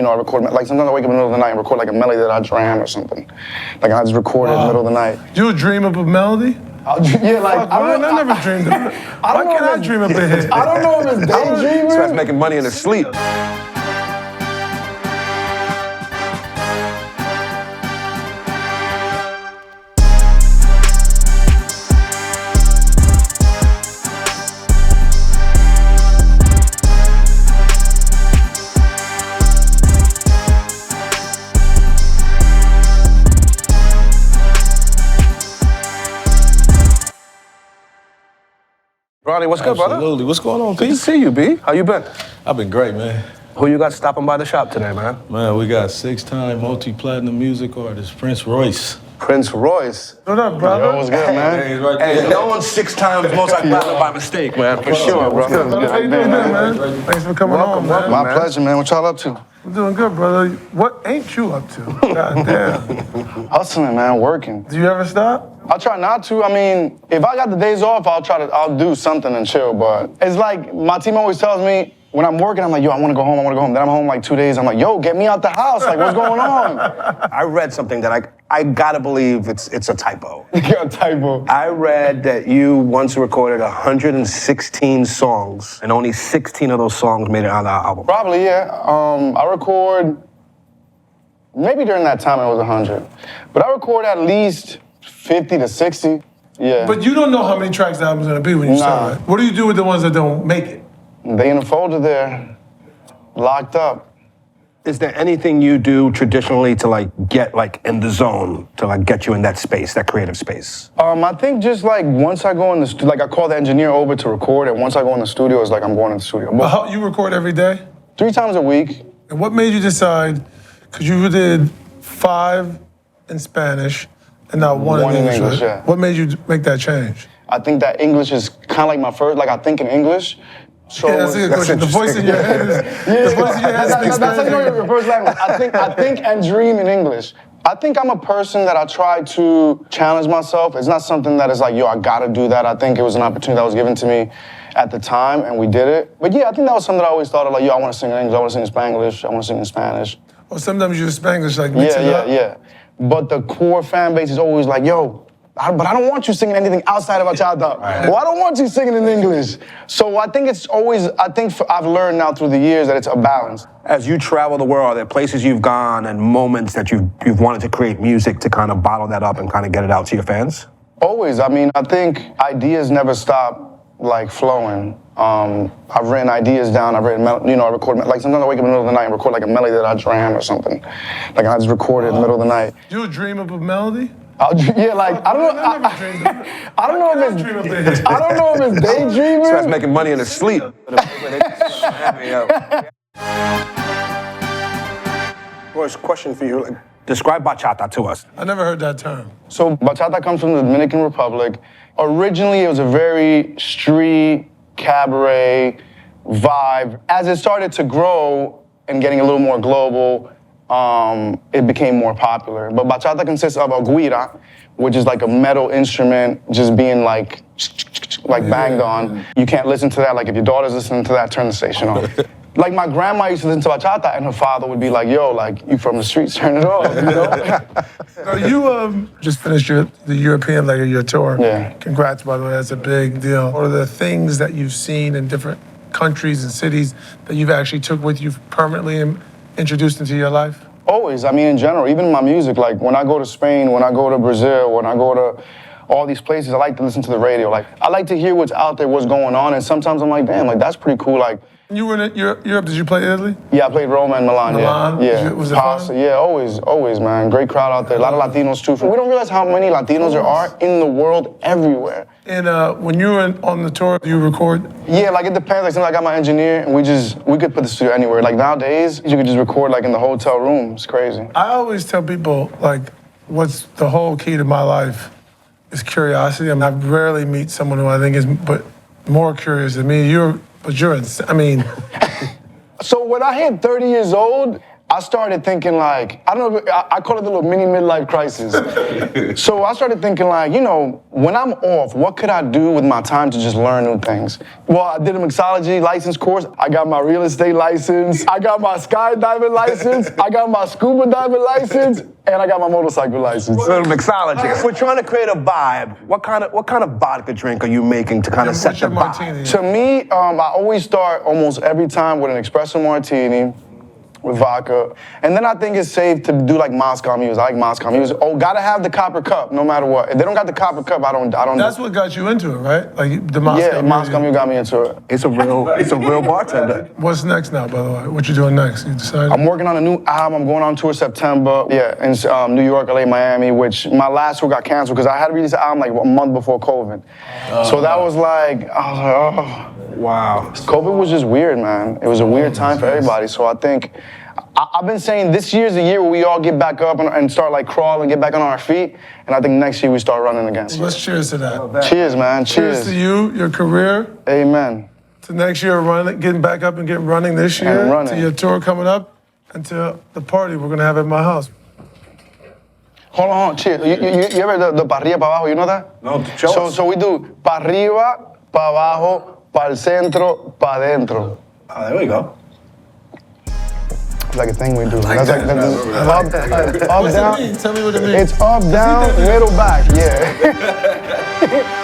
I record, like sometimes I wake up in the middle of the night and record like a melody that I jam or something. Like I just record it in the middle of the night. Do you dream up a melody? Yeah, like I never dreamed of it. Why can't I dream up a hit? I don't know if it's daydreaming. This man's making money in his sleep. Brownie, what's good, brother? Absolutely. What's going on, Good to Pete? see you, B. How you been? I've been great, man. Who you got stopping by the shop today, man? Man, we got 6-time multi-platinum music artist, Prince Royce. Prince Royce. What up, brother? Yo, what's good, man? He's right Hey, there. no one's 6 times multi-platinum by mistake, man, for sure, bro. How you doing, man? Thanks for coming on, man. My pleasure, man. What y'all up to? I'm doing good, brother. What ain't you up to? God damn. Hustling, man, working. Do you ever stop? I try not to. I mean, if I got the days off, I'll do something and chill. But it's like my team always tells me when I'm working, I'm like, yo, I want to go home. Then I'm home like 2 days. I'm like, yo, get me out the house. Like, what's going on? I read something that I gotta believe it's a typo. A typo. I read that you once recorded 116 songs, and only 16 of those songs made it on the album. Probably, yeah. I record, maybe during that time it was 100. But I record at least 50 to 60, yeah. But you don't know how many tracks the album's gonna be when you start, right? What do you do with the ones that don't make it? They in a folder there, locked up. Is there anything you do traditionally to like get like in the zone, to like get you in that space, that creative space? I think just like once I go in the studio, like I call the engineer over to record, and once I go in the studio, it's like I'm going in the studio. But You record every day? 3 times a week. And what made you decide, because you did 5 in Spanish and now 1 in English, right? yeah. What made you make that change? I think that English is kind of like my first, like I think in English. So Yeah, that's a good question. The voice in your head is, the voice in your head speaks that's how you know Spanish. your first language. I think and dream in English. I think I'm a person that I try to challenge myself. It's not something that is like, yo, I gotta do that. I think it was an opportunity that was given to me at the time, and we did it. But yeah, I think that was something that I always thought of, like, yo, I want to sing in English, I want to sing in Spanglish, I want to sing in Spanish. Or sometimes you use Spanglish, like mix it up. Yeah. But the core fan base is always like, yo, but I don't want you singing anything outside of bachata. Right. Well, I don't want you singing in English. So I think it's always, I've learned now through the years that it's a balance. As you travel the world, are there places you've gone and moments that you've wanted to create music to kind of bottle that up and kind of get it out to your fans? Always. I mean, I think ideas never stop like flowing. I've written ideas down. I record, like sometimes I wake up in the middle of the night and record like a melody that I jam or something. Like I just record it in the middle of the night. Do you dream up a melody? Yeah, like I don't know. I don't know if it's daydreaming. This man's making money in his sleep. Royce, question for you. Like, describe bachata to us. I never heard that term. So bachata comes from the Dominican Republic. Originally, it was a very street, cabaret vibe. As it started to grow and getting a little more global, it became more popular. But bachata consists of a guira, which is like a metal instrument just being like banged on. You can't listen to that. Like if your daughter's listening to that, turn the station off. Like my grandma used to listen to bachata and her father would be like, yo, like you from the streets, turn it off, you know? You just finished the European leg of your tour. Yeah. Congrats, by the way, that's a big deal. What are the things that you've seen in different countries and cities that you've actually took with you permanently and introduced into your life? Always, I mean in general, even my music, like when I go to Spain, when I go to Brazil, when I go to all these places, I like to listen to the radio. Like I like to hear what's out there, what's going on, and sometimes I'm like, damn, like that's pretty cool. Like you were in Europe, did you play Italy? Yeah, I played Roma and Milan. Milan? Yeah. Was it Pasta, fun? yeah, always, man. Great crowd out there. A lot of Latinos too. We don't realize how many Latinos there are in the world everywhere. And when you were on the tour, do you record? Yeah, like it depends. Like sometimes I got my engineer and we could put the studio anywhere. Like nowadays, you could just record like in the hotel room. It's crazy. I always tell people, like, what's the whole key to my life is curiosity. I mean, I rarely meet someone who I think is more curious than me. I mean... So when I hit 30 years old, I started thinking like, I don't know, I call it the little mini midlife crisis. So I started thinking like, you know, when I'm off, what could I do with my time to just learn new things? Well, I did a mixology license course. I got my real estate license. I got my skydiving license. I got my scuba diving license. And I got my motorcycle license. A little mixology. We're trying to create a vibe. What kind of vodka drink are you making to kind of set the vibe? Martini? To me, I always start almost every time with an espresso martini with vodka. And then I think it's safe to do like Moscow music. I like Moscow music. Oh, gotta have the copper cup no matter what. If they don't got the copper cup, I don't. That's what got you into it, right? Like the Moscow Yeah, Moscow music got me into it. It's a real bartender. What's next now, by the way? What you doing next? You decided? I'm working on a new album. I'm going on tour September. Yeah, in New York, LA, Miami, which my last tour got canceled because I had to release the album like a month before COVID. So that was like, I was like, oh. Wow. COVID was just weird, man. It was a weird time for everybody. So I think, I've been saying this year's the year where we all get back up and start like crawling, get back on our feet. And I think next year we start running again. Let's cheers to that. Cheers, man. Cheers. Cheers to you, your career. Amen. To next year, getting back up and getting running this year. And running. To your tour coming up. And to the party we're going to have at my house. Hold on. Cheers. You ever the pa arriba, pa abajo, you know that? No, show us. So we do pa arriba, pa abajo, pa el centro, pa dentro. Oh, there we go. It's like a thing we do. Like That's that. up, What's down. it mean? Tell me what it means. It's up, down, middle, back. Yeah.